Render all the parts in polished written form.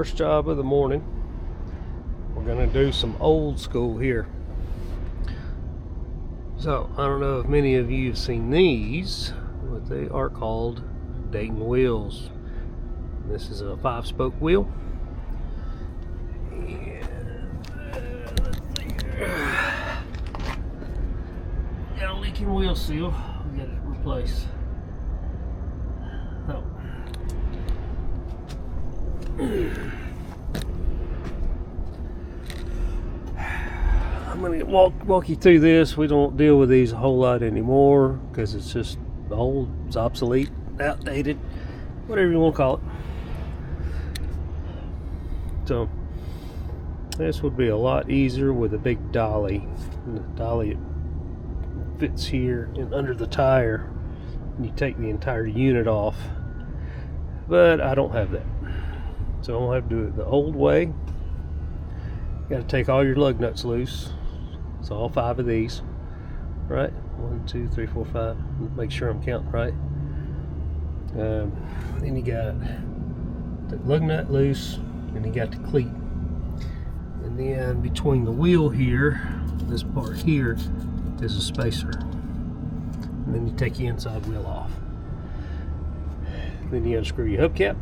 First job of the morning. We're gonna do some old school here. So I don't know if many of you have seen these, but they are called Dayton wheels. This is a 5-spoke wheel. Got a leaking wheel seal. We got to replace. Oh. I'm gonna walk you through this. We don't deal with these a whole lot anymore because it's just old, it's obsolete, outdated, whatever you want to call it. So this would be a lot easier with a big dolly. And the dolly fits here and under the tire, and you take the entire unit off. But I don't have that, so I'm gonna have to do it the old way. You got to take all your lug nuts loose. So all 5 of these, right? 1, 2, 3, 4, 5. Make sure I'm counting right. Then you got the lug nut loose, and you got the cleat. And then between the wheel here, this part here, is a spacer. And then you take the inside wheel off. Then you unscrew your hubcap,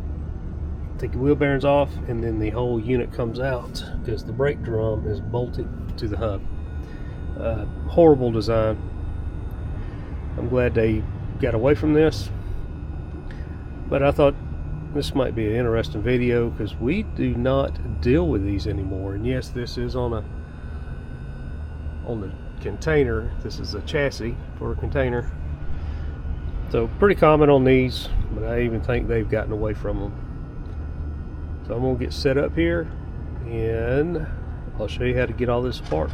take your wheel bearings off, and then the whole unit comes out because the brake drum is bolted to the hub. Horrible design. I'm glad they got away from this, but I thought this might be an interesting video because we do not deal with these anymore. And yes, this is on the container. This is a chassis for a container, so pretty common on these, but I even think they've gotten away from them. So I'm gonna get set up here and I'll show you how to get all this apart.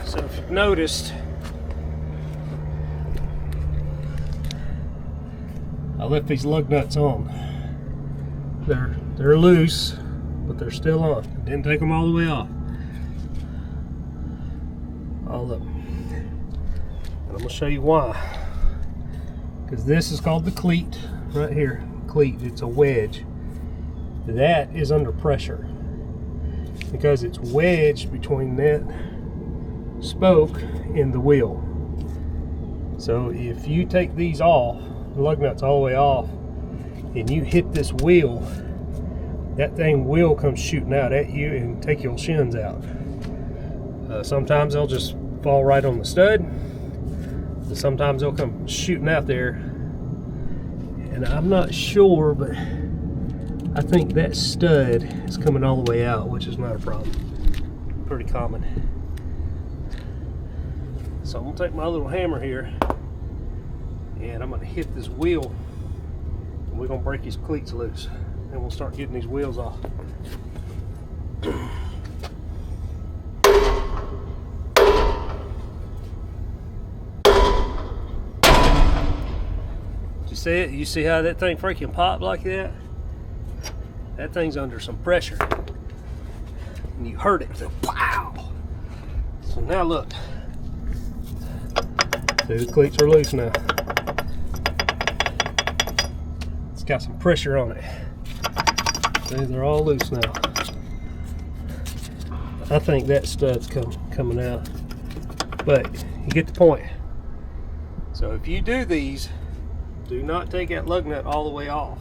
So if you've noticed, I left these lug nuts on. They're loose, but they're still on. Didn't take them all the way off. All of them. And I'm gonna show you why. Because this is called the cleat right here. Cleat, it's a wedge. That is under pressure because it's wedged between that spoke and the wheel. So if you take these off, the lug nuts all the way off, and you hit this wheel, that thing will come shooting out at you and take your shins out. Sometimes they'll just fall right on the stud, and sometimes they'll come shooting out there. And I'm not sure, but I think that stud is coming all the way out, which is not a problem. Pretty common. So I'm gonna take my little hammer here and I'm gonna hit this wheel and we're gonna break these cleats loose and we'll start getting these wheels off. You see it? You see how that thing freaking popped like that? That thing's under some pressure. And you heard it. So, wow! So now look. See, the cleats are loose now. It's got some pressure on it. See, they're all loose now. I think that stud's coming out. But you get the point. So if you do these, do not take that lug nut all the way off.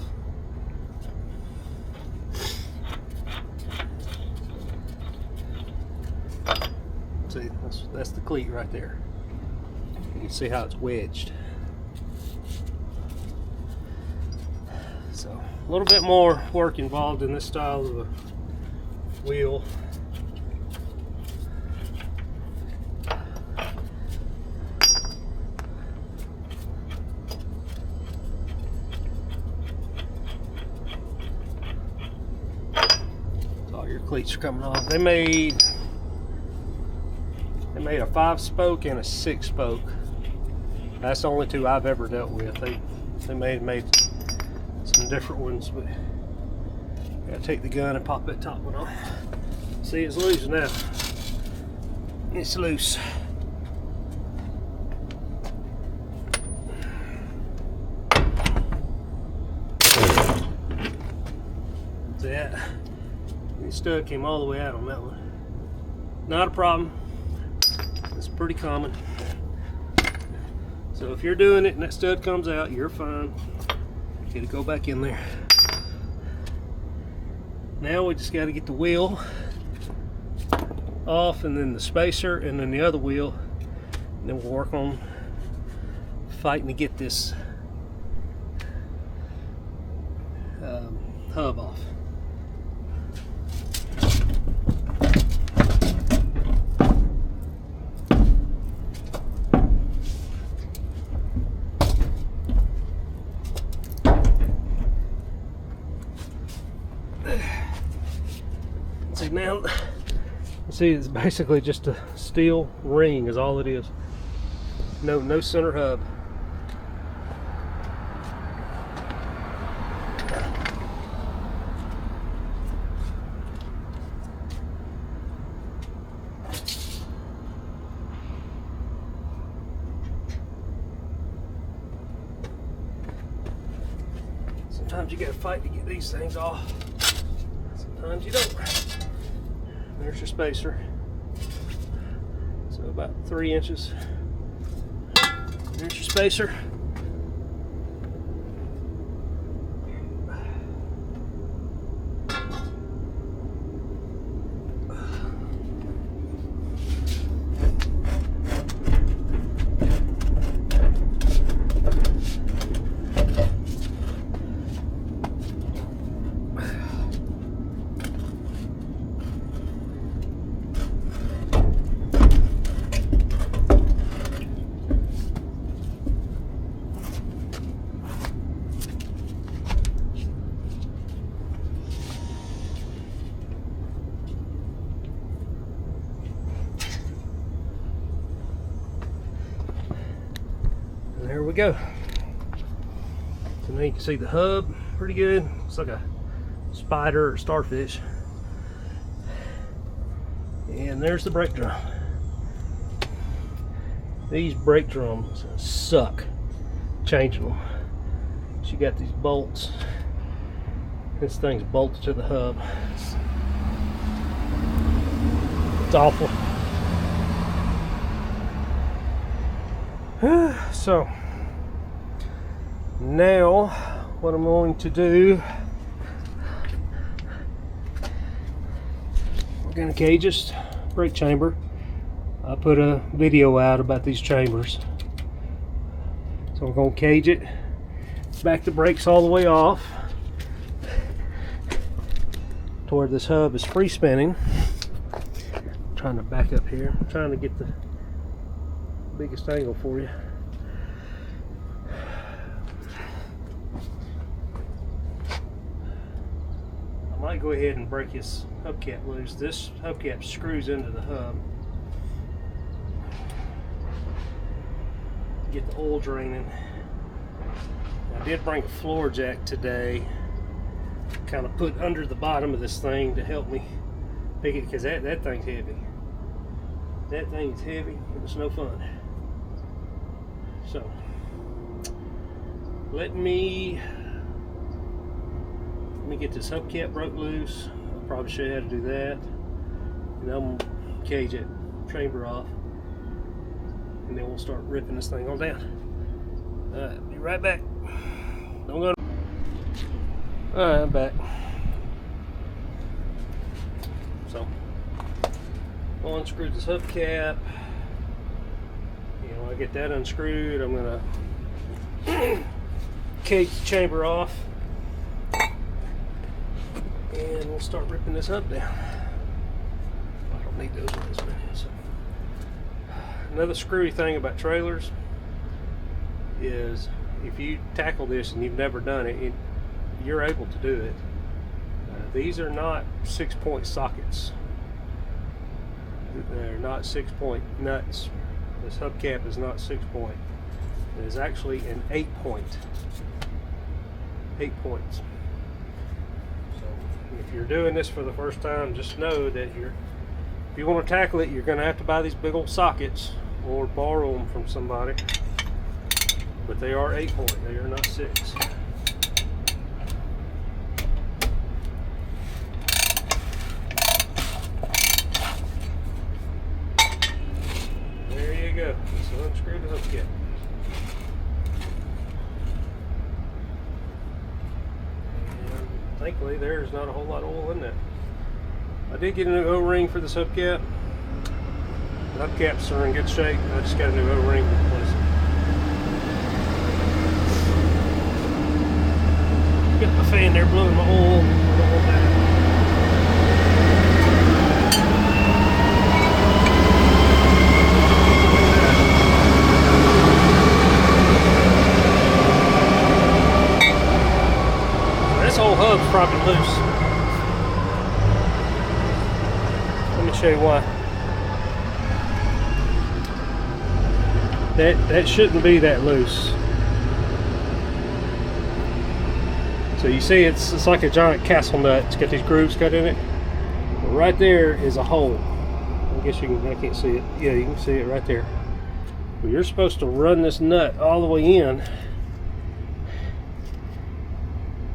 See, that's the cleat right there. You can see how it's wedged. So a little bit more work involved in this style of a wheel. So all your cleats are coming off. They made a 5-spoke and a 6-spoke. That's the only two I've ever dealt with. They made some different ones, but I gotta take the gun and pop that top one off. See, it's loose now. It's loose. See that? The stud came all the way out on that one. Not a problem. It's pretty common. So if you're doing it and that stud comes out, you're fine. Get it go back in there. Now we just got to get the wheel off and then the spacer and then the other wheel. And then we'll work on fighting to get this hub off. Now, see, it's basically just a steel ring is all it is. No center hub. Sometimes you gotta fight to get these things off. Sometimes you don't. There's your spacer. So about 3 inches. There's your spacer. There we go. So now you can see the hub pretty good. It's like a spider or starfish. And there's the brake drum. These brake drums suck changing them. So you got these bolts. This thing's bolted to the hub. It's awful. So now what I'm going to do, we're going to cage this brake chamber. I put a video out about these chambers. So I'm going to cage it, back the brakes all the way off, to where this hub is free spinning. I'm trying to back up here. I'm trying to get the biggest angle for you. I might go ahead and break his hubcap loose. This hubcap screws into the hub. Get the oil draining. I did bring a floor jack today, kind of put under the bottom of this thing to help me pick it, because that thing's heavy. That thing's heavy. It's no fun. So let me get this hubcap broke loose. I'll probably show you how to do that, and I'm gonna cage it, chamber off, and then we'll start ripping this thing on down. Alright, be right back. Don't go. Alright, I'm back. So, I'll unscrew this hubcap. When I get that unscrewed, I'm gonna cage the chamber off, and we'll start ripping this hub down. I don't need those ones. So. Another screwy thing about trailers is if you tackle this and you've never done it, you're able to do it. These are not 6-point sockets. They're not 6-point nuts. This hubcap is not 6-point. It is actually an 8-point. 8 points. So if you're doing this for the first time, just know that if you want to tackle it, you're going to have to buy these big old sockets or borrow them from somebody. But they are 8-point. They are not 6. There you go. So unscrew the hubcap. And thankfully, there's not a whole lot of oil in that. I did get a new O-ring for this hubcap. The hubcaps are in good shape. I just got a new O-ring to replace it. Got my fan there blowing my oil. I don't want that. This whole hub's probably loose. Let me show you why. That shouldn't be that loose. So you see it's like a giant castle nut. It's got these grooves cut in it. But right there is a hole. I guess I can't see it. Yeah, you can see it right there. Well, you're supposed to run this nut all the way in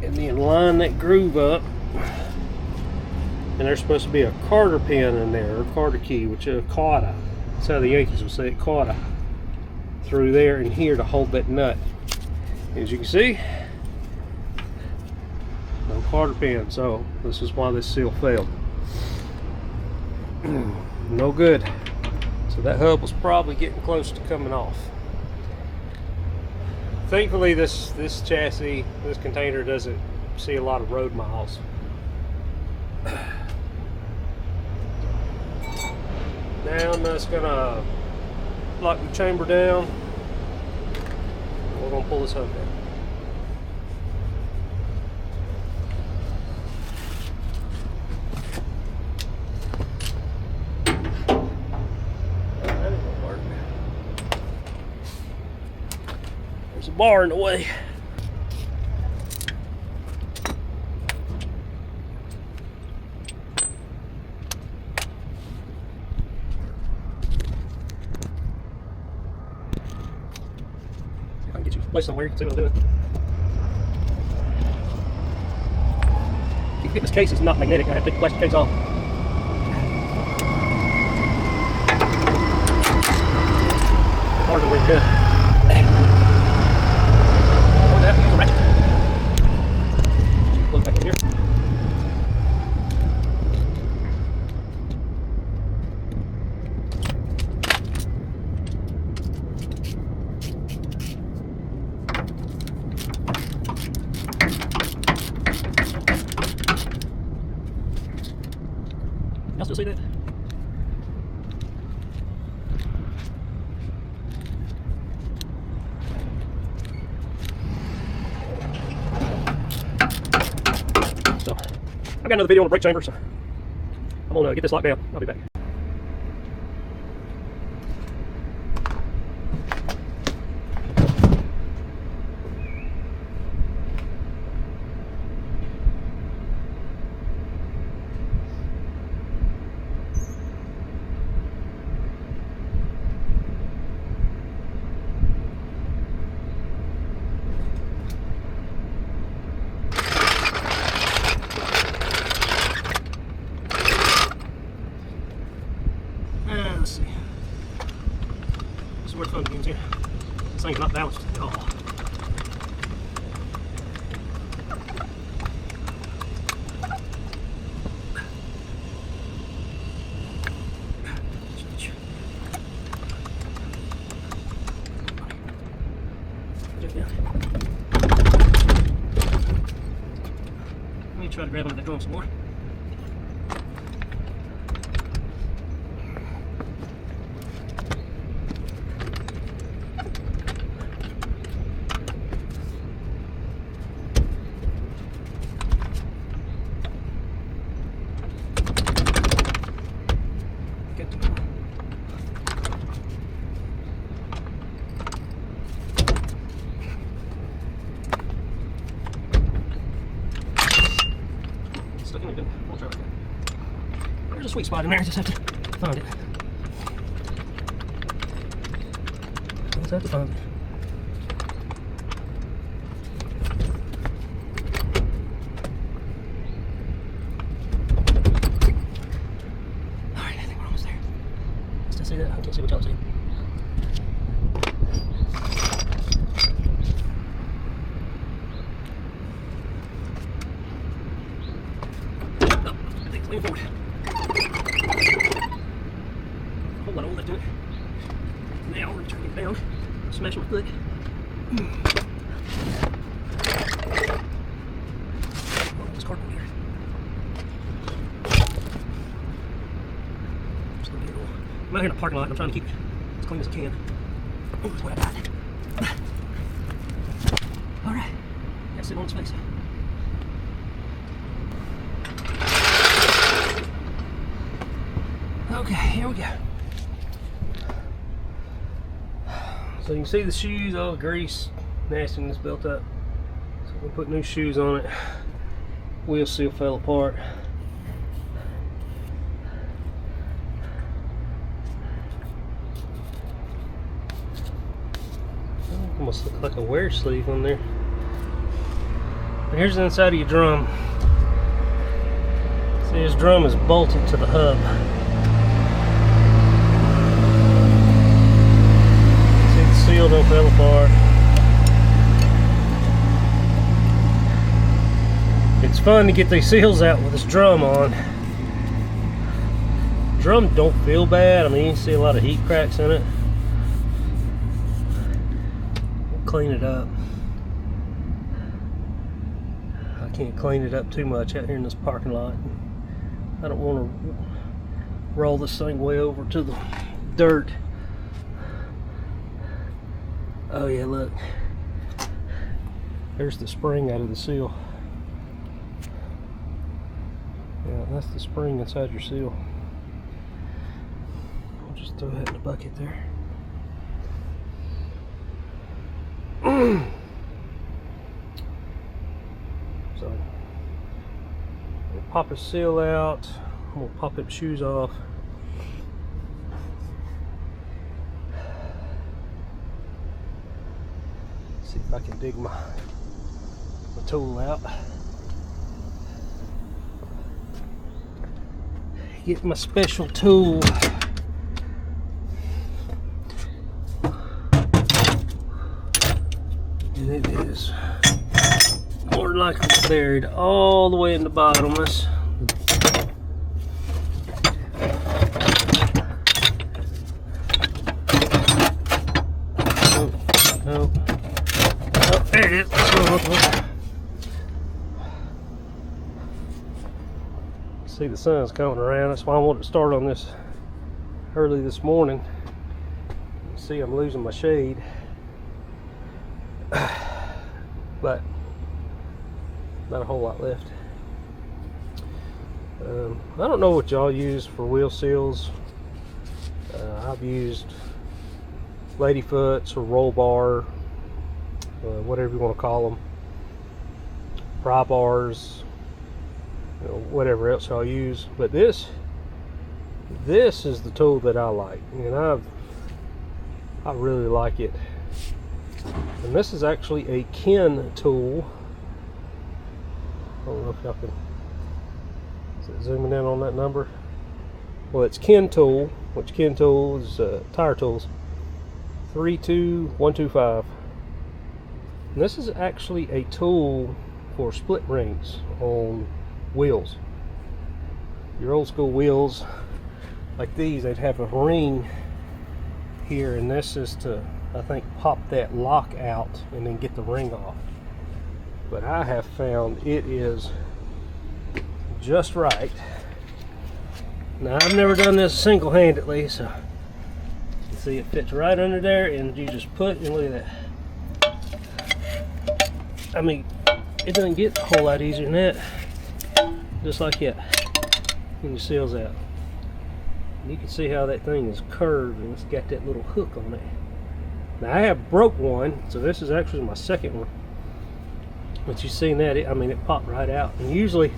and then line that groove up. And there's supposed to be a Carter pin in there, or Carter key, which is a caught. That's how the Yankees will say it, caught through there and here to hold that nut. As you can see, no Carter pin, so this is why this seal failed. No good. So that hub was probably getting close to coming off. Thankfully, this chassis, this container doesn't see a lot of road miles. Now I'm just gonna lock the chamber down. We're gonna pull this hub down. That ain't gonna work. There's a bar in the way. Place somewhere, you can see what I'm doing. Keep getting this case, it's not magnetic. I have to take the plastic case off. Hard to work good. Hold that, use a ratchet. Plug back in here. Y'all still see that? So, I've got another video on the brake chamber, so I'm gonna get this locked down. I'll be back. Let's see. This is where the fun begins here. This thing's not balanced at all. Let me try to grab onto that drum some more. We'll try again. There's a sweet spot in there, I just have to find it. Just have to find it. Alright, I think we're almost there. Still see that? I can't see what y'all see. Lean forward. Whole lot of lift in it. Now we're turning it down. Smash my foot. This cardboard here. Just gonna get a little. I'm out here in the parking lot and I'm trying to keep it as clean as I can. Oh, that's what I got. Alright. Gotta sit on its face. Okay, here we go. So you can see the shoes, all the grease, nastiness built up. So we put new shoes on it. Wheel seal fell apart. Almost look like a wear sleeve on there. But here's the inside of your drum. See, this drum is bolted to the hub. Seal don't fell apart. It's fun to get these seals out with this drum on. Drum don't feel bad. I mean, you can see a lot of heat cracks in it. We'll clean it up. I can't clean it up too much out here in this parking lot. I don't want to roll this thing way over to the dirt. Oh yeah, look. There's the spring out of the seal. Yeah, that's the spring inside your seal. I'll just throw that in the bucket there. So, we'll pop his seal out. We'll pop his shoes off. See if I can dig my tool out. Get my special tool. And it is more than likely buried all the way in the bottomless. No. Oh, there it is. See, the sun's coming around. That's why I wanted to start on this early this morning. See, I'm losing my shade. But not a whole lot left. I don't know what y'all use for wheel seals. I've used Ladyfoots or roll bar, whatever you want to call them, pry bars, you know, whatever else I'll use. But this is the tool that I like, and I really like it. And this is actually a Ken tool. I don't know if y'all can, is it zooming in on that number? Well, it's Ken tool, which Ken tool is Tire Tools 32125. And this is actually a tool for split rings on wheels. Your old school wheels like these, they'd have a ring here, and this is to, I think, pop that lock out and then get the ring off. But I have found it is just right. Now, I've never done this single-handedly, so you see it fits right under there, and you just put, and look at that. I mean, it doesn't get a whole lot easier than that. Just like that. And your seal's out. And you can see how that thing is curved, and it's got that little hook on it. Now, I have broke one, so this is actually my second one. But you seen that, I mean, it popped right out. And usually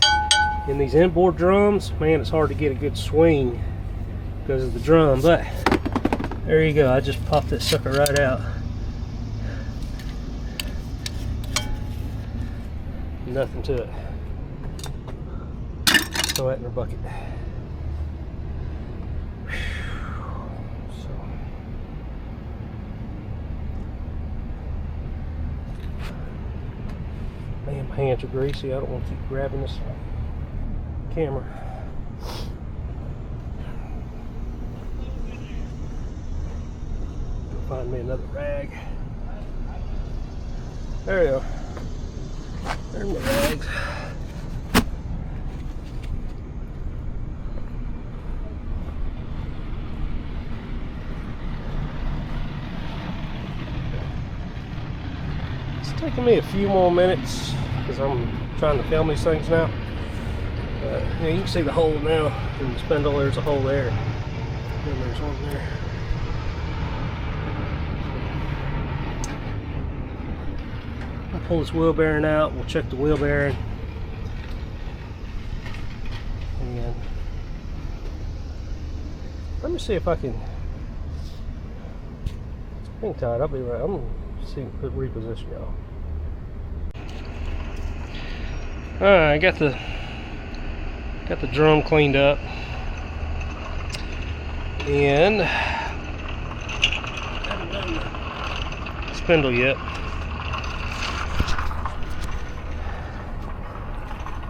in these inboard drums, man, it's hard to get a good swing because of the drum. But there you go, I just popped that sucker right out. Nothing to it. Throw that in our bucket. Man, my hands are greasy. I don't want to keep grabbing this camera. Find me another rag. There you go. There's my rags. It's taking me a few more minutes because I'm trying to film these things now. Yeah, you can see the hole now in the spindle. There's a hole there, and there's one there. I'll pull this wheel bearing out. We'll check the wheel bearing, and let me see if I can hang tight. I'll be right. I'm gonna see, reposition y'all. Alright, I got the drum cleaned up, and I haven't done the spindle yet,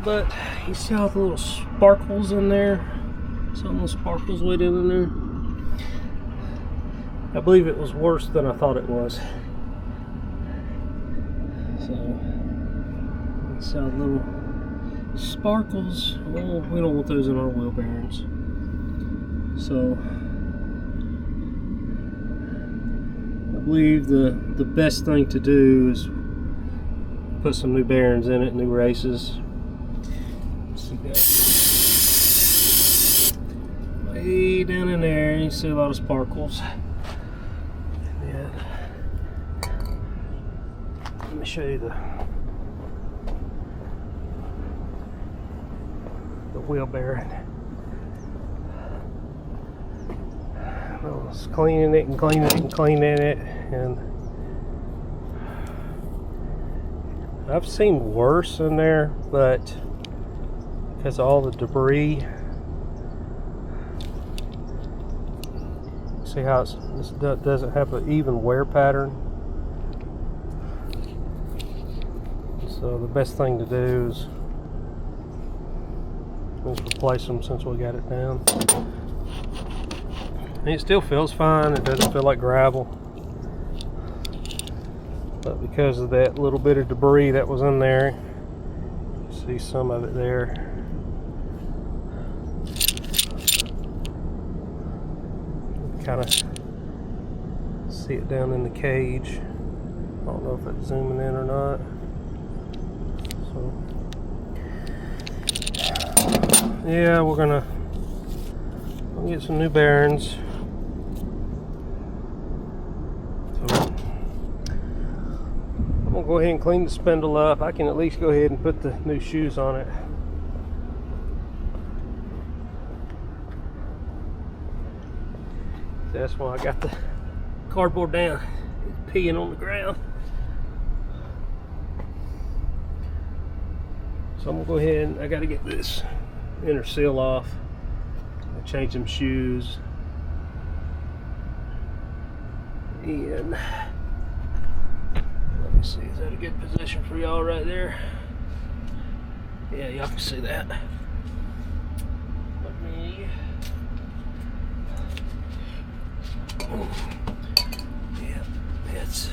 but you see all the little sparkles in there? Some little sparkles way down in there. I believe it was worse than I thought it was. So you saw little sparkles. Well, we don't want those in our wheel bearings. So I believe the best thing to do is put some new bearings in it, new races. See that? Way down in there, you see a lot of sparkles. And let me show you the wheel bearing. I was cleaning it and cleaning it and cleaning it, and I've seen worse in there, but because of all the debris, see how this doesn't have an even wear pattern. So the best thing to do is replace them since we got it down. And it still feels fine. It doesn't feel like gravel, but because of that little bit of debris that was in there, you see some of it there. kind of see it down in the cage. I don't know if it's zooming in or not. So yeah, we're gonna get some new bearings. So I'm gonna go ahead and clean the spindle up. I can at least go ahead and put the new shoes on it. That's why I got the cardboard down. It's peeing on the ground. So I'm gonna go ahead and I gotta get this inner seal off. I change some shoes. And let me see, is that a good position for y'all right there? Yeah, y'all can see that. Let me. Yeah, it's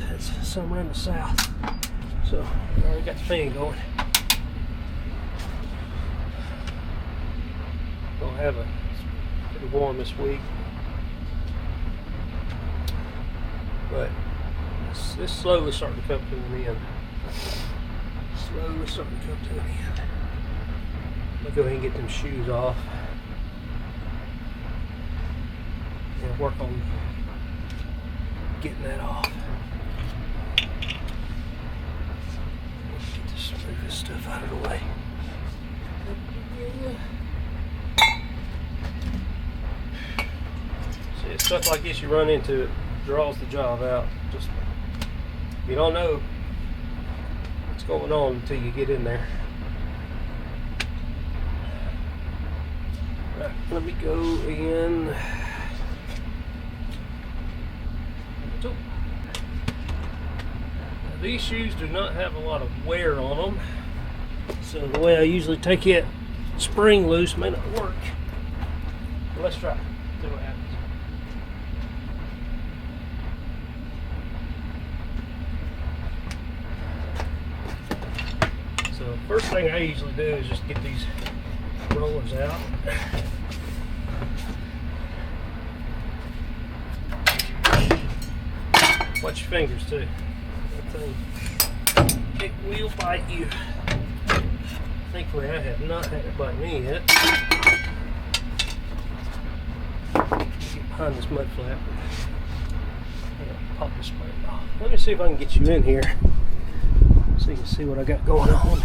somewhere in the south. So I already got the fan going. Gonna have a pretty warm this week, but it's slowly starting to come to an end. Slowly starting to come to an end. I'm gonna go ahead and get them shoes off and work on getting that off. Just move this stuff out of the way. See, it's stuff like this you run into, it draws the job out. Just you don't know what's going on until you get in there. Right, let me go in. These shoes do not have a lot of wear on them, so the way I usually take that spring loose may not work. But let's try it, see what happens. So first thing I usually do is just get these rollers out. Watch your fingers too. It will bite you. Thankfully, I have not had it bite me yet. Get behind this mud flap. Pop this spring off. Let me see if I can get you in here so you can see what I got going on.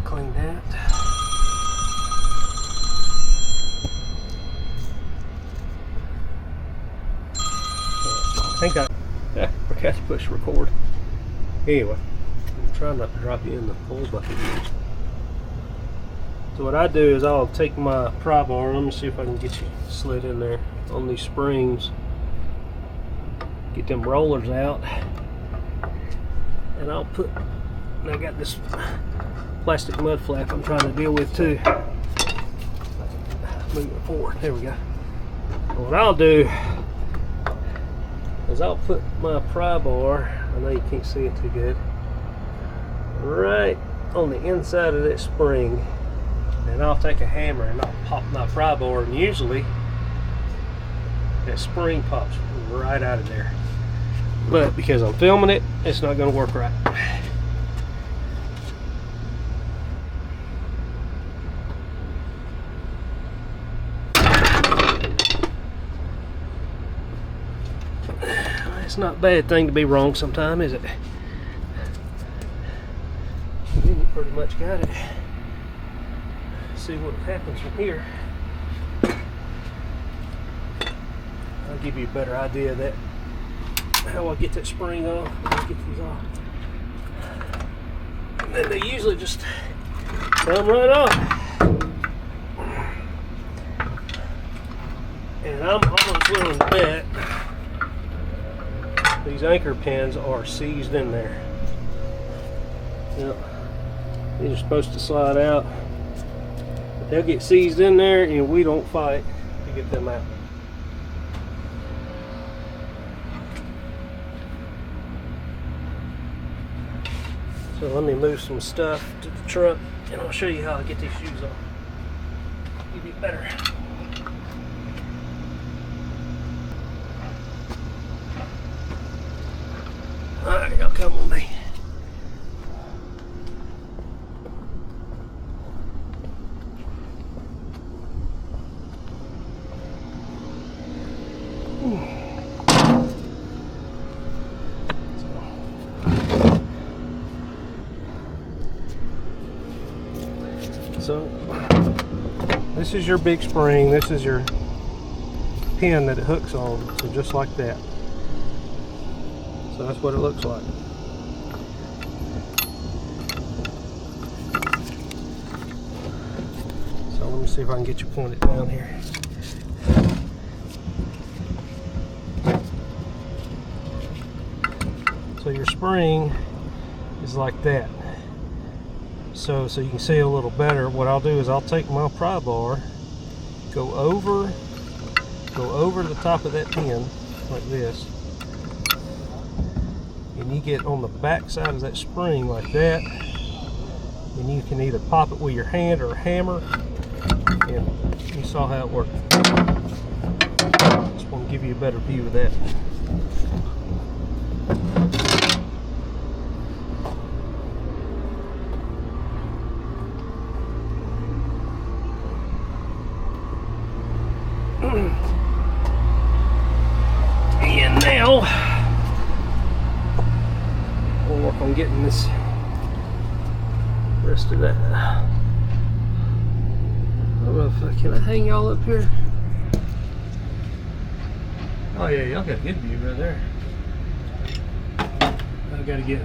Clean that. I think I forgot to push record. Anyway, I'm trying not to drop you in the pool bucket. So what I do is I'll take my pry bar. Let me see if I can get you slid in there on these springs. Get them rollers out, and I'll put. And I got this plastic mud flap I'm trying to deal with too. Move it forward. There we go. And what I'll do is I'll put my pry bar, I know you can't see it too good, right on the inside of that spring, and I'll take a hammer and I'll pop my pry bar, and usually that spring pops right out of there. But because I'm filming it, it's not going to work right. It's not a bad thing to be wrong sometime, is it? You pretty much got it. See what happens from here. I'll give you a better idea of that, how I get that spring off. Let's get these off. And then they usually just come right off. And I'm almost willing to bet these anchor pins are seized in there. Yep. These are supposed to slide out, but they'll get seized in there and we don't fight to get them out. So let me move some stuff to the truck and I'll show you how I get these shoes off. Give you better. Alright, y'all come with me. So this is your big spring, this is your pin that it hooks on, so just like that. So that's what it looks like. So let me see if I can get you pointed down here. So your spring is like that. So you can see a little better, what I'll do is I'll take my pry bar, go over the top of that pin like this, and you get on the back side of that spring like that, and you can either pop it with your hand or a hammer, and you saw how it worked. Just want to give you a better view of that. And now we'll work on getting this rest of that. I don't know if can I hang y'all up here? Oh yeah, y'all got a good view right there. I got to get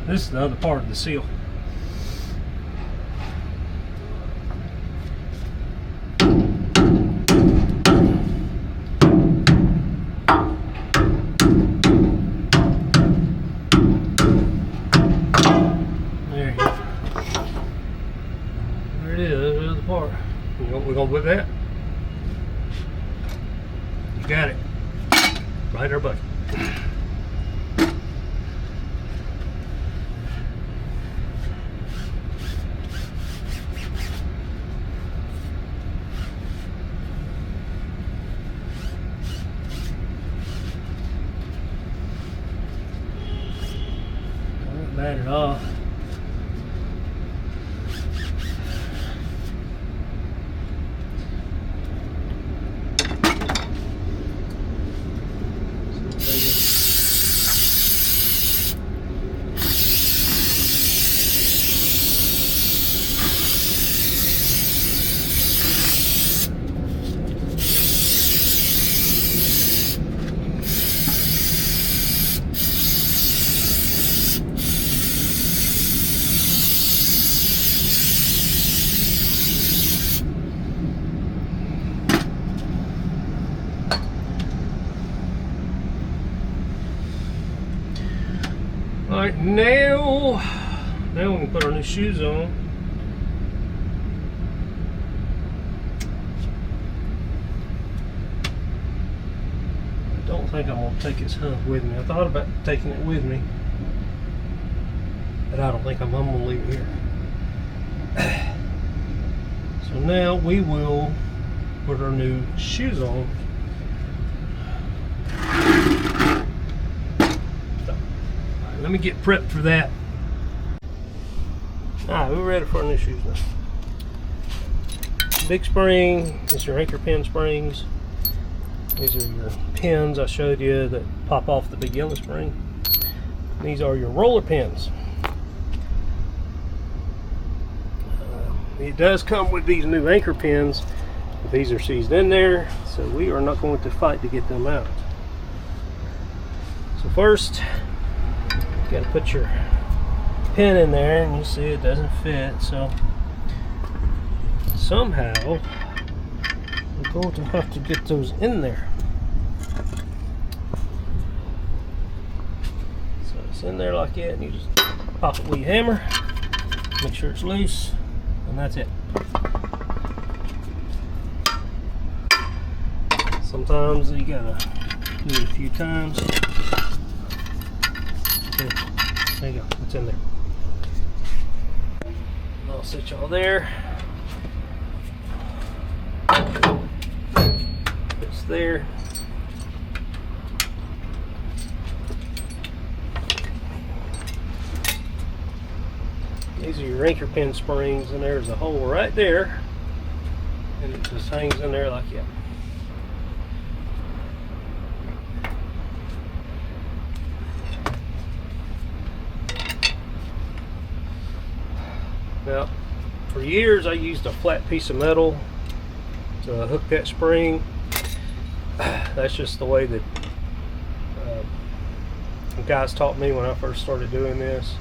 this is the other part of the seal. We're gonna whip that. You got it. Right there, buddy. Not bad at all. Alright, now we can put our new shoes on. I don't think I'm going to take his hump with me. I thought about taking it with me, but I don't think I'm going to leave it here. So now we will put our new shoes on. Let me get prepped for that. Alright, we're ready for our new shoes now. Big spring, this is your anchor pin springs. These are your pins I showed you that pop off the big yellow spring. These are your roller pins. It does come with these new anchor pins, but these are seized in there, so we are not going to fight to get them out. So first, you got to put your pin in there, and you see it doesn't fit, so somehow we're going to have to get those in there. So it's in there like that, and you just pop it with your hammer, make sure it's loose, and that's it. Sometimes you gotta do it a few times. There you go, it's in there. I'll set y'all there. there. These are your anchor pin springs, and there's a hole right there, and it just hangs in there like that. Now, for years I used a flat piece of metal to hook that spring. That's just the way that the guys taught me when I first started doing this.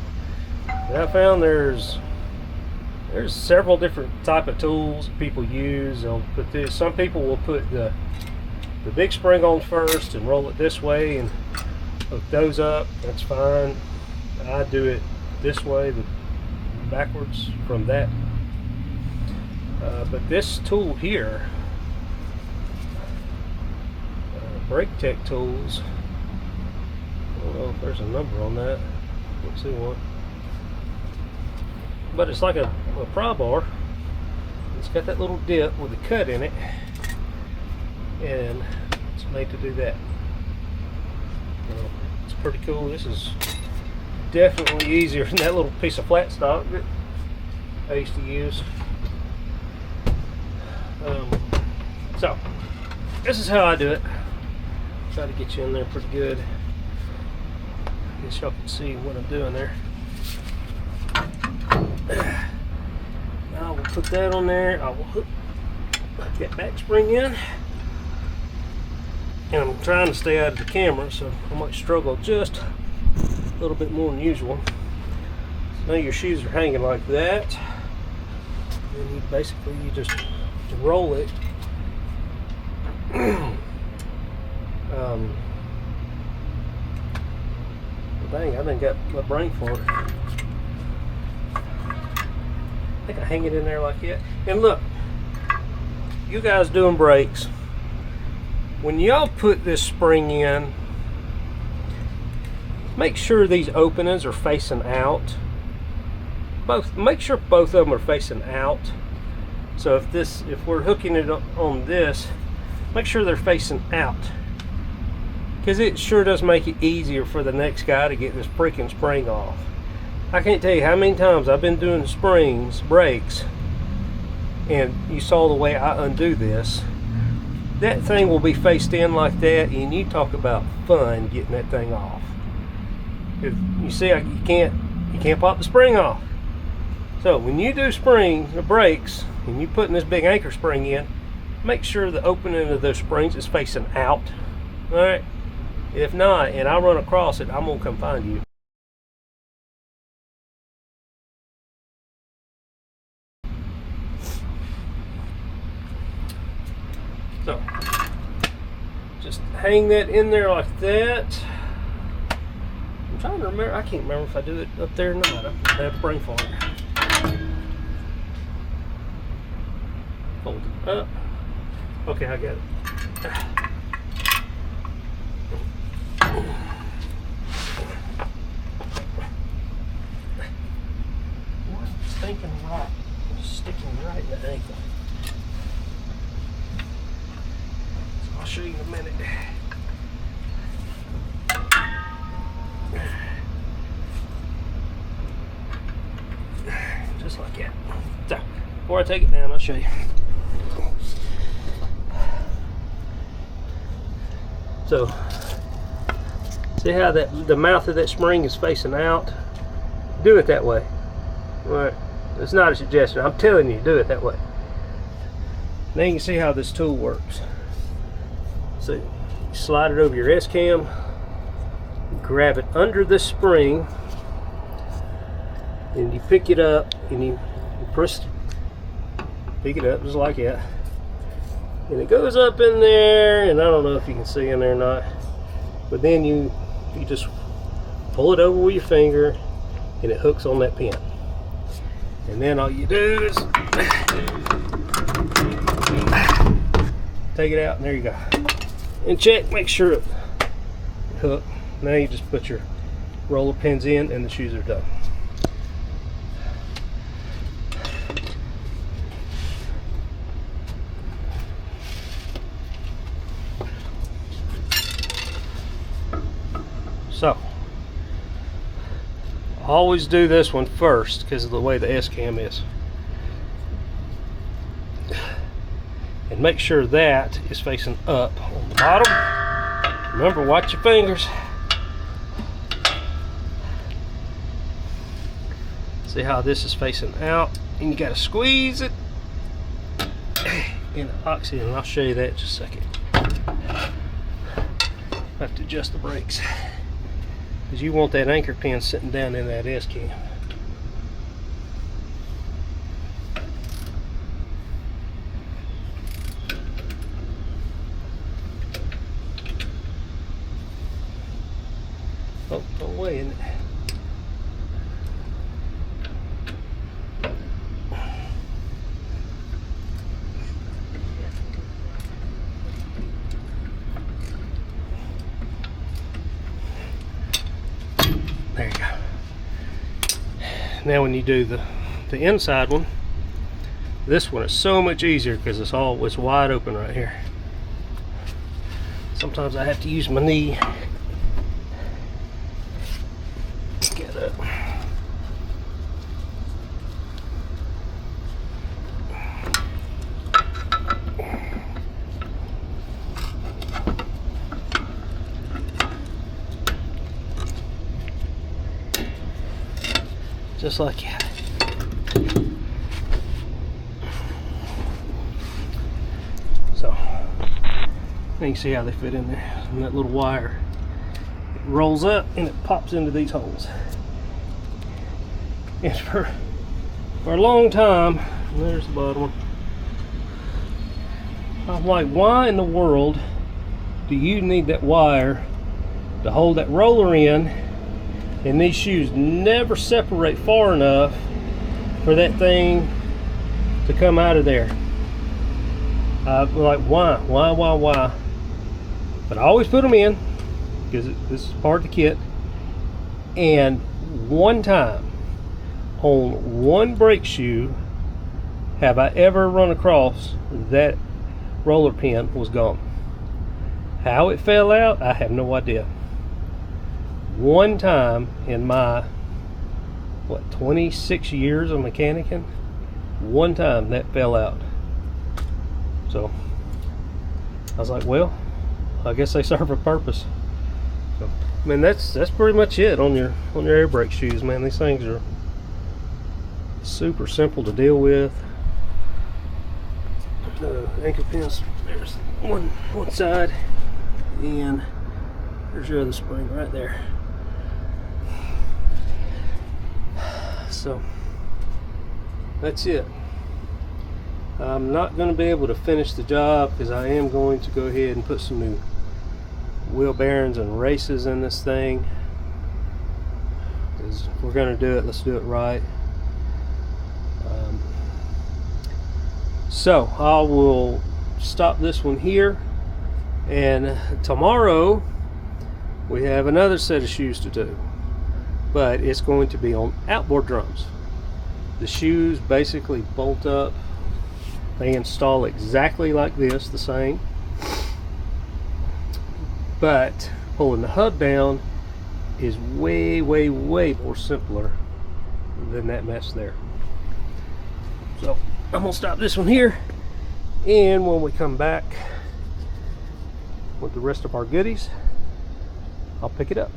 And I found there's several different type of tools people use. They'll put this. Some people will put the big spring on first and roll it this way and hook those up. That's fine. I do it this way, backwards from that. But this tool here, Brake Tech tools. I don't know if there's a number on that. Let's see one. But it's like a pry bar. It's got that little dip with a cut in it, and it's made to do that. It's pretty cool. This is definitely easier than that little piece of flat stock that I used to use. So this is how I do it. Try to get you in there pretty good. I guess y'all can see what I'm doing there. Now we'll put that on there. I will hook that back spring in, and I'm trying to stay out of the camera, so I might struggle just a little bit more than usual. So now your shoes are hanging like that, and you just roll it. Dang, I done got my brain for it. I think I hang it in there like that. And look, you guys doing brakes, when y'all put this spring in, make sure these openings are facing out. Make sure both of them are facing out. So if we're hooking it on this, make sure they're facing out, because it sure does make it easier for the next guy to get this freaking spring off. I can't tell you how many times I've been doing brakes, and you saw the way I undo this. That thing will be faced in like that, and you talk about fun getting that thing off. You see, you can't pop the spring off. So when you do brakes, and you putting this big anchor spring in, make sure the opening of those springs is facing out. All right. If not, and I run across it, I'm gonna come find you. So just hang that in there like that. I'm trying to remember. I can't remember if I do it up there or not. I have to brain fart. Hold it up. Okay, I got it. One stinking rock sticking right in the ankle. So I'll show you in a minute. Just like that. So, before I take it down, I'll show you. So, see how the mouth of that spring is facing out? Do it that way. All right. It's not a suggestion. I'm telling you, do it that way. Now you can see how this tool works. So, you slide it over your S-cam, grab it under the spring, and you pick it up, and you pick it up just like that. And it goes up in there, and I don't know if you can see in there or not, but then you just pull it over with your finger, and it hooks on that pin. And then all you do is take it out, and there you go. And check, make sure it hooked. Now you just put your roller pins in, and the shoes are done. So always do this one first because of the way the S-cam is. And make sure that is facing up on the bottom. Remember, watch your fingers. See how this is facing out, and you got to squeeze it in epoxy, and I'll show you that in just a second. Have to adjust the brakes because you want that anchor pin sitting down in that S-cam. Oh, no way, isn't it? There you go. Now when you do the inside one, this one is so much easier because it's wide open right here. Sometimes I have to use my knee. Get up. Just like that. So now you can see how they fit in there. And that little wire, it rolls up and it pops into these holes. And for a long time, there's the bottom one, I'm like, why in the world do you need that wire to hold that roller in? And these shoes never separate far enough for that thing to come out of there. We're like, why? But I always put them in because this is part of the kit. And one time on one brake shoe have I ever run across that roller pin was gone. How it fell out, I have no idea. One time in my 26 years of mechanicking, one time that fell out. So I was like, well, I guess they serve a purpose. So I mean, that's pretty much it on your air brake shoes, man. These things are super simple to deal with. Anchor pins, there's one side, and there's your other spring right there. So that's it. I'm not going to be able to finish the job because I am going to go ahead and put some new wheel bearings and races in this thing. Because if we're going to do it, let's do it right. So I will stop this one here, and tomorrow we have another set of shoes to do, but it's going to be on outboard drums. The shoes basically bolt up, they install exactly like this, the same, but pulling the hub down is way more simpler than that mess there. So I'm gonna stop this one here, and when we come back with the rest of our goodies, I'll pick it up.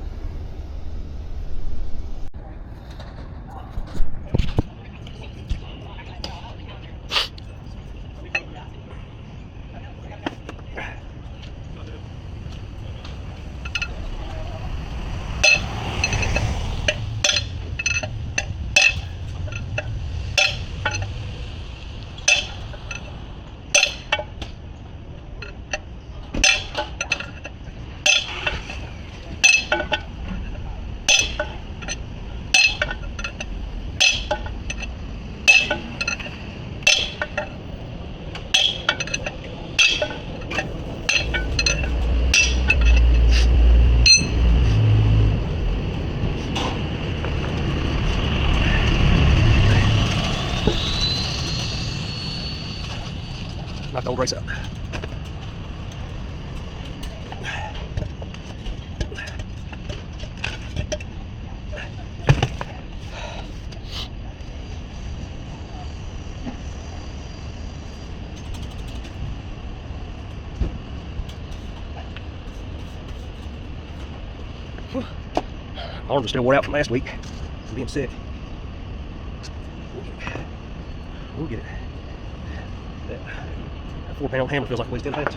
Knock the old race out. Arms are still wore out from last week from being sick. We'll get it. That 4-pound hammer feels like it weighs 10 pounds.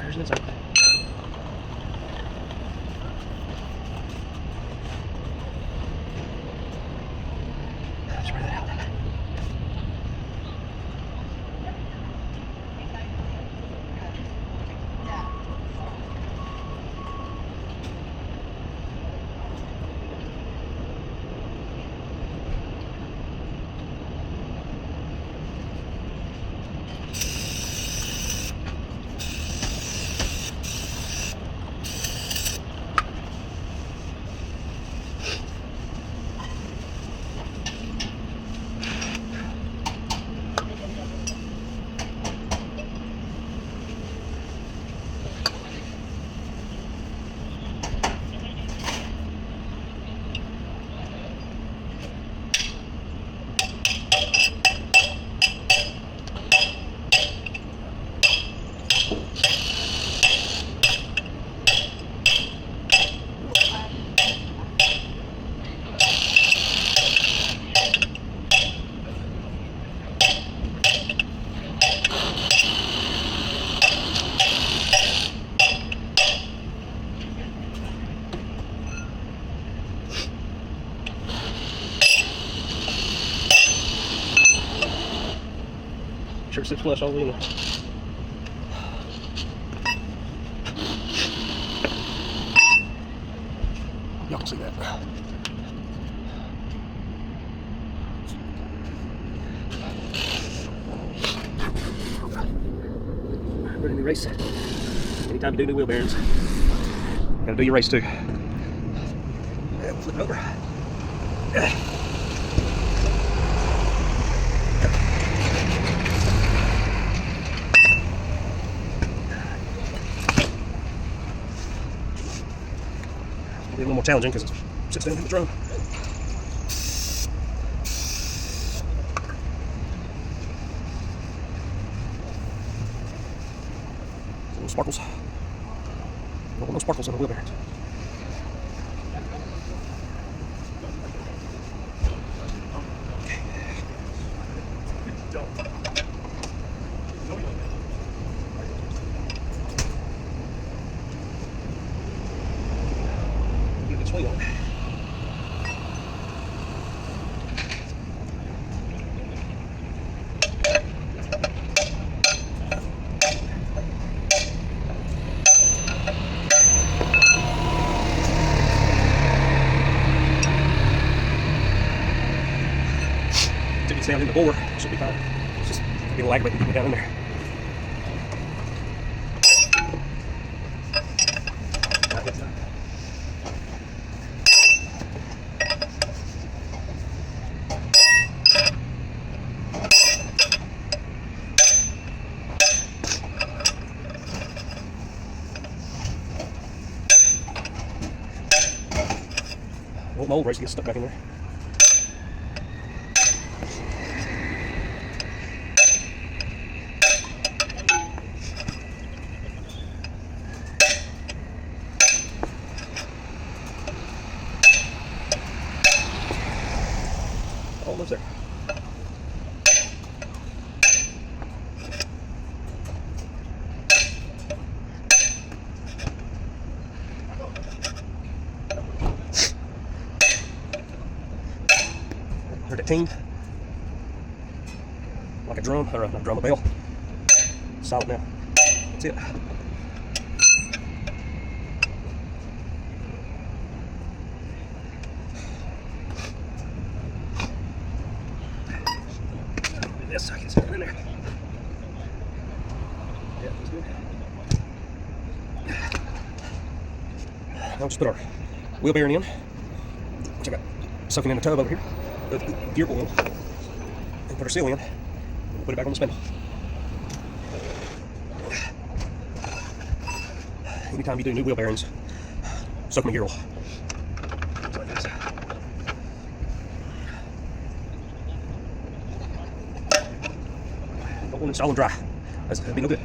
There's an inside. Spread that out. Sure it sits flush all the way in there. Y'all can see that. Ready to race. Anytime you do new wheel bearings, gotta do your race too. Yeah, flip it over. Be a little more challenging because it sits down in the drum. Little sparkles. Don't want no sparkles on the wheel bearings. Swing on it. Till it's down in the bore, it should be fine. It's just a little aggravating to get down in there. I want my old race to get stuck back in there. Almost there. Heard it ting. Like a drum, or not a drum, a bell. Solid now. That's it. This, I can sit in there. Yeah, that's good. Now let's put our wheel bearing in, which I got soaking in the tub over here, of gear oil, and put our seal in, and put it back on the spindle. Anytime you do new wheel bearings, soak them in gear oil. Like this. Don't want to install them dry. That'd be no good.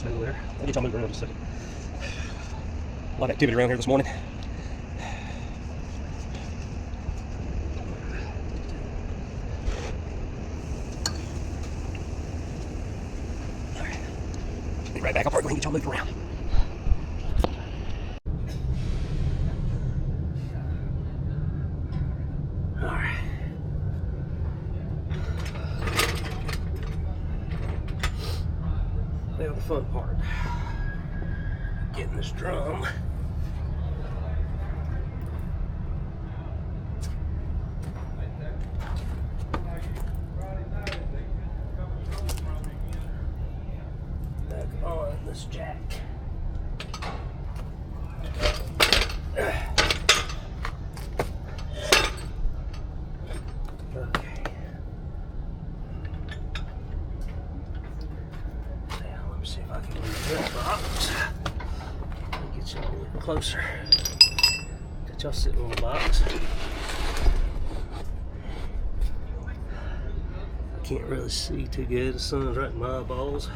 There. I'll get y'all moving around just a second. A lot of activity around here this morning. All right. Be right back. I'll probably go ahead and get y'all moved around. All right. Now the fun part, getting this drum back on this jack. Okay. See if I can move that box. Let me get y'all a little closer. Get y'all sitting on the box. Can't really see too good. The sun's right in my eyeballs.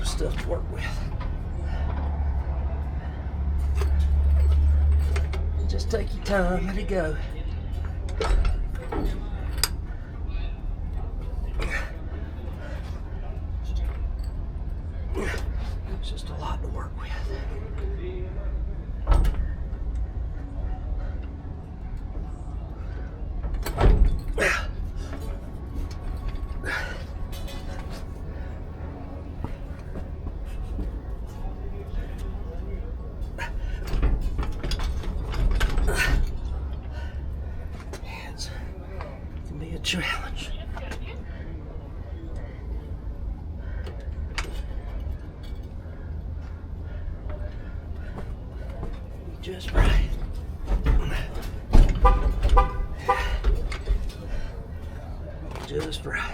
Stuff to work with. Just take your time, let it go. It's just a lot to work with. Challenge. Just right. Just right.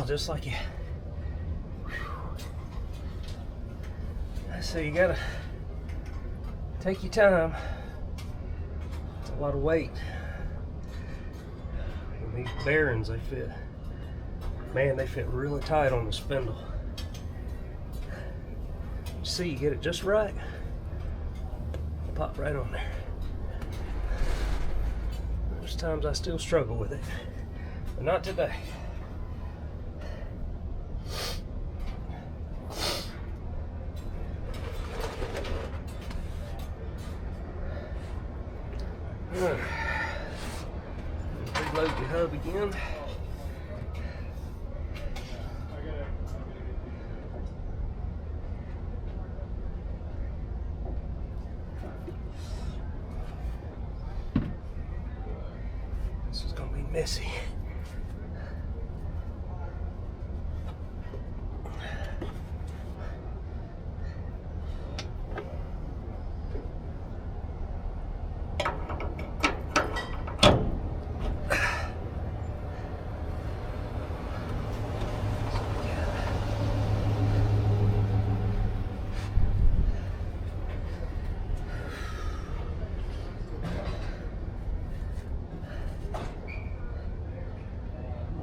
Just like you. So you gotta take your time. It's a lot of weight. And these bearings, they fit. Man, they fit really tight on the spindle. See, you get it just right. Pop right on there. There's times I still struggle with it, but not today. Reload your hub again. This is going to be messy.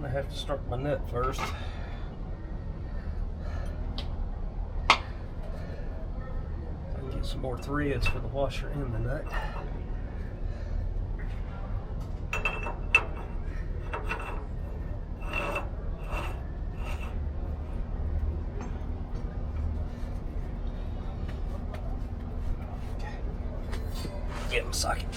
I have to start my nut first. I can get some more threads for the washer and the nut. Okay. Get them socket.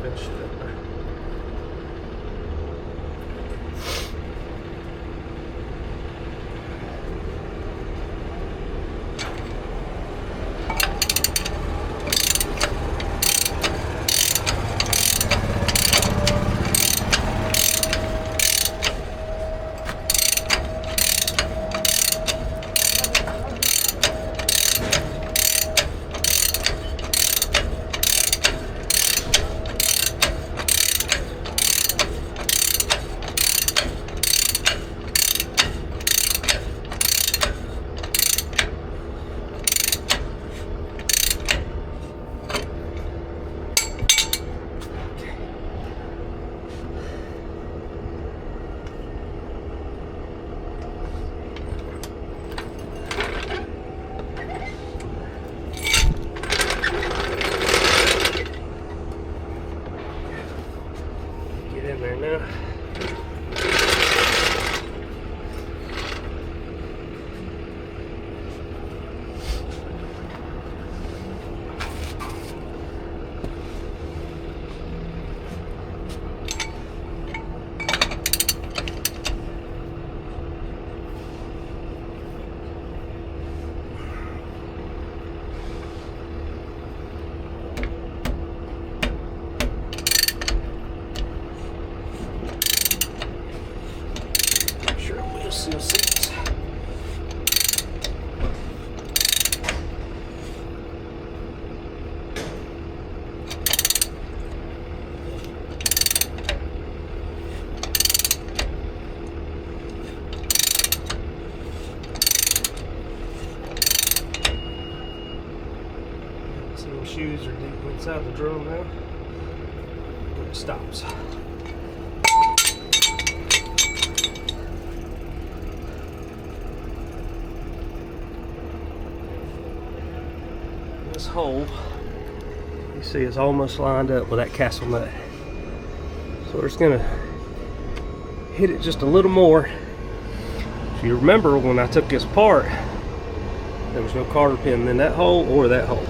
Finished it. In there now. Seal seats. See, the shoes are deep inside the drum now. It stops. This hole, you see, is almost lined up with that castle nut. So we're just gonna hit it just a little more. If you remember, when I took this apart, there was no cotter pin in that hole or that hole.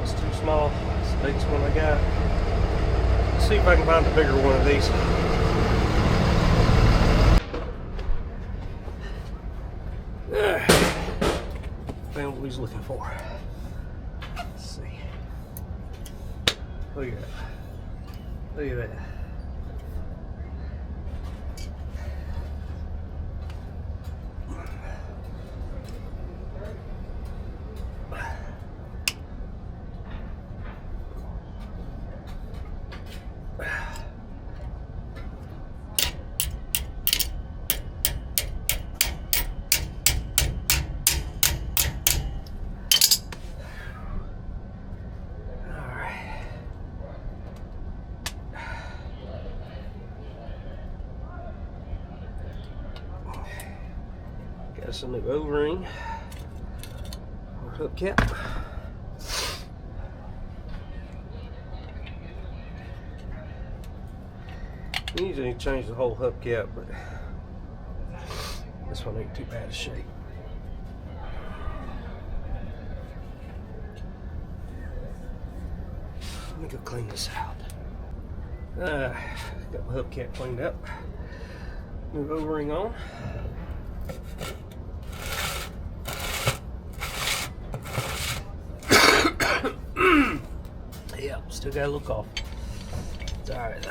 was too small. It's the biggest one I got. Let's see if I can find a bigger one of these. Found what he's looking for. Let's see. Look at that. Look at that. Got some new O-ring or hubcap. Usually change the whole hubcap, but this one ain't too bad a shape. Let me go clean this out. Got my hubcap cleaned up. New O-ring on. Yeah, still got a little cough. It's all right.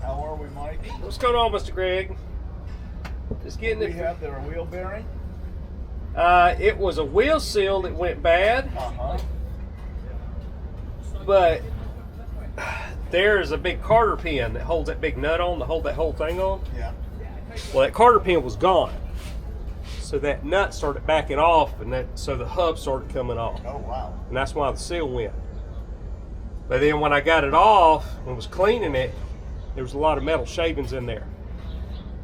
How are we, Mike? What's going on, Mr. Greg? Just getting it. We have their wheel bearing. It was a wheel seal that went bad, but there's a big Carter pin that holds that big nut on to hold that whole thing on. Yeah. Well, that Carter pin was gone, so that nut started backing off, and so the hub started coming off. Oh, wow. And that's why the seal went. But then when I got it off and was cleaning it, there was a lot of metal shavings in there,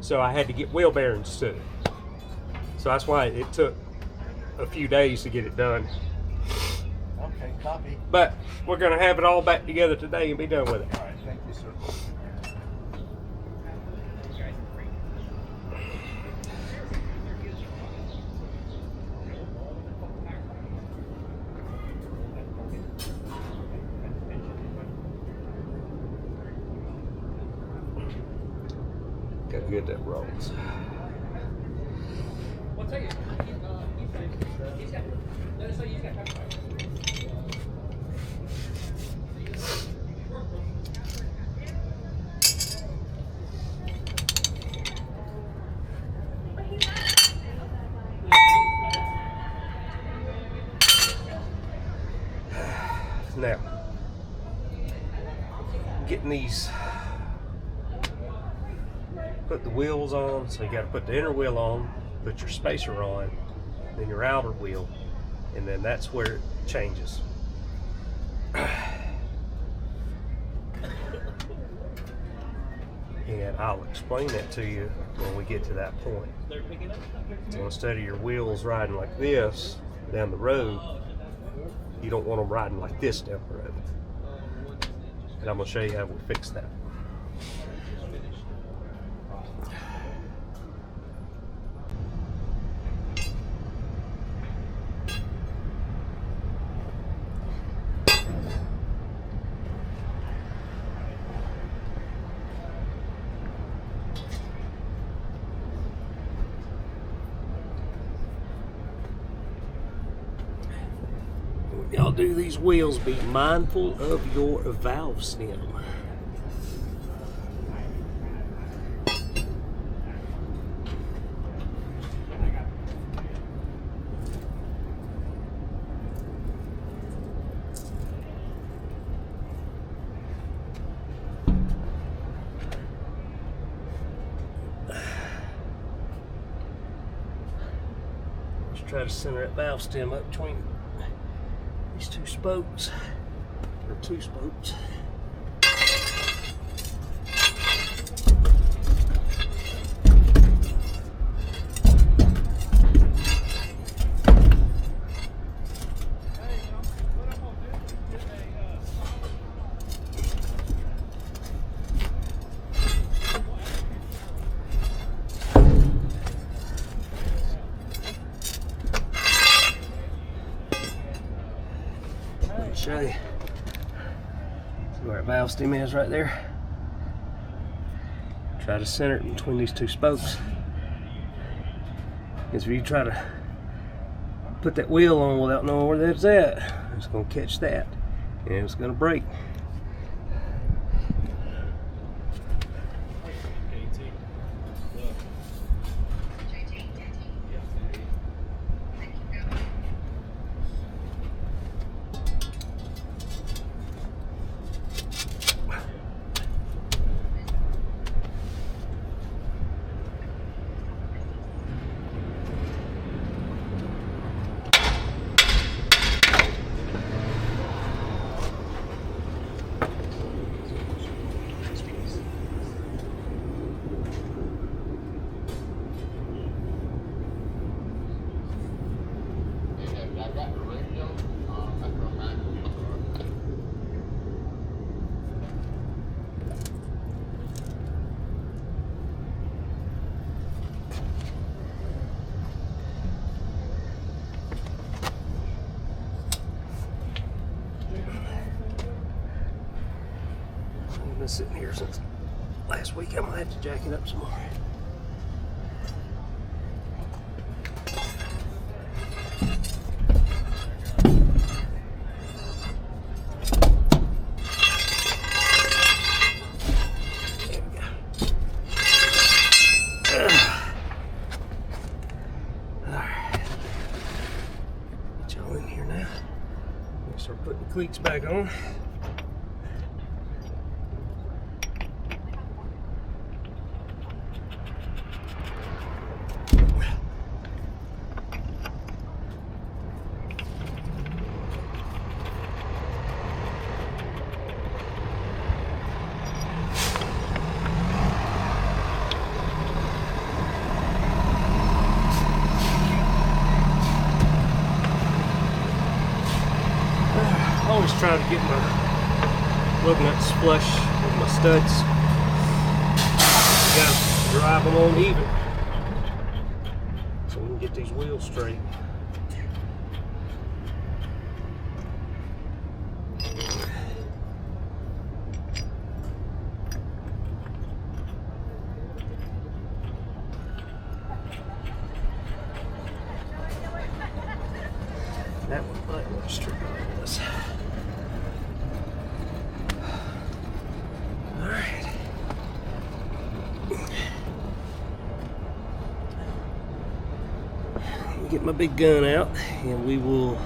so I had to get wheel bearings to it. So that's why it took a few days to get it done. Okay, copy. But we're going to have it all back together today and be done with it. All right, thank you, sir. Got to get that rolls. Now, getting these, put the wheels on, so you got to put the inner wheel on, put your spacer on, then your outer wheel, and then that's where it changes. And I'll explain that to you when we get to that point. So instead of your wheels riding like this down the road, you don't want them riding like this down the road. And I'm going to show you how we fix that. Y'all do these wheels, be mindful of your valve stem. Let's try to center that valve stem up between these two spokes, or two spokes. show you. See where that valve stem is right there? Try to center it between these two spokes. Because if you try to put that wheel on without knowing where that's at, it's going to catch that and it's going to break. I've been sitting here since last week. I'm gonna have to jack it up some more. There we go. Alright. Get y'all in here now. We'll start putting the cleats back on. Always try to get my lug nuts flush with my studs. You gotta drive them on even so we can get these wheels straight. That one might want to strip on this. Alright. Let me get my big gun out and we will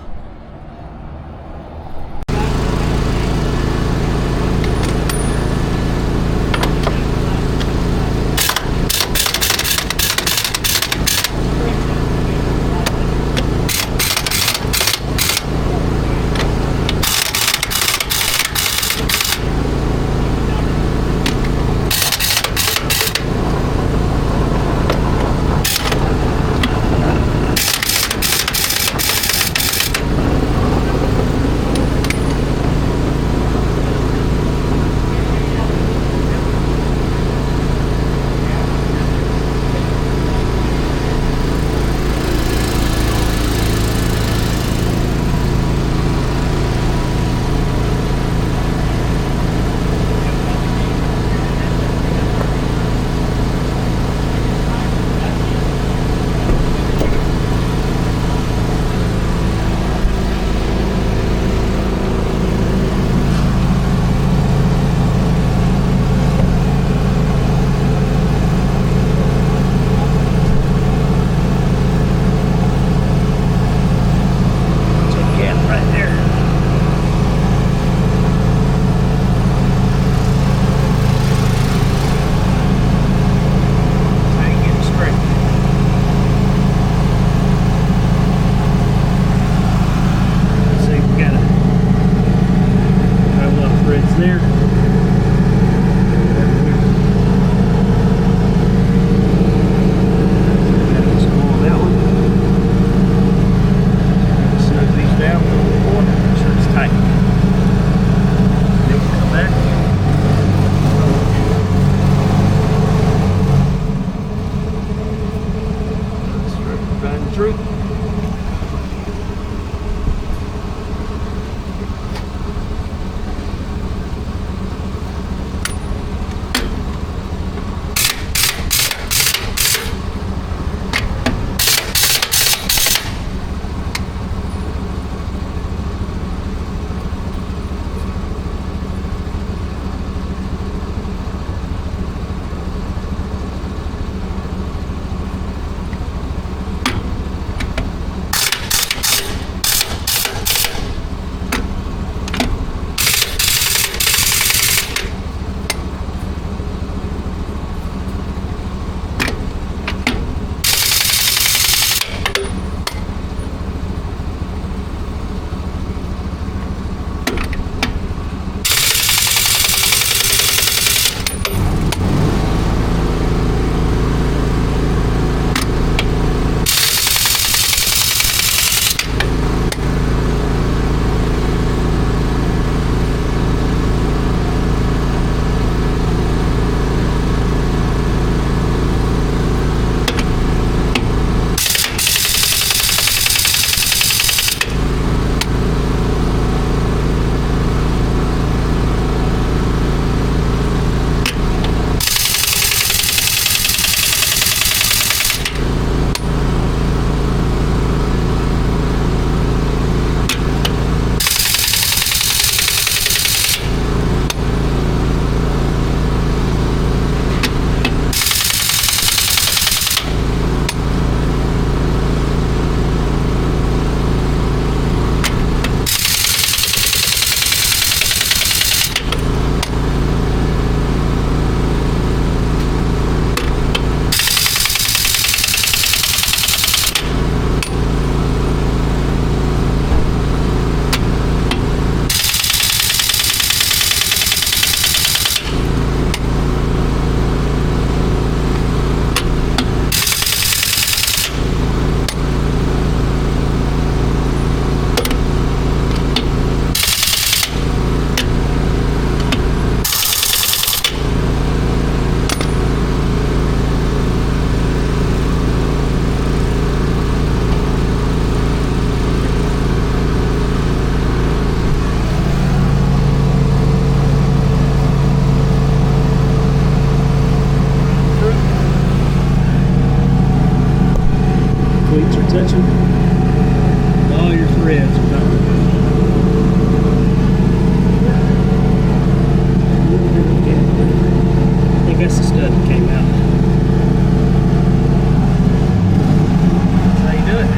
touching all your threads without I think that's the stud that came out. That's how you do it.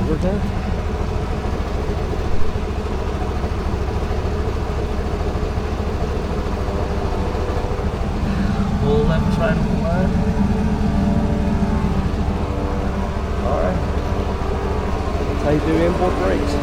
Over time. Pull left side of the line. Alright. That's how you do inboard brakes.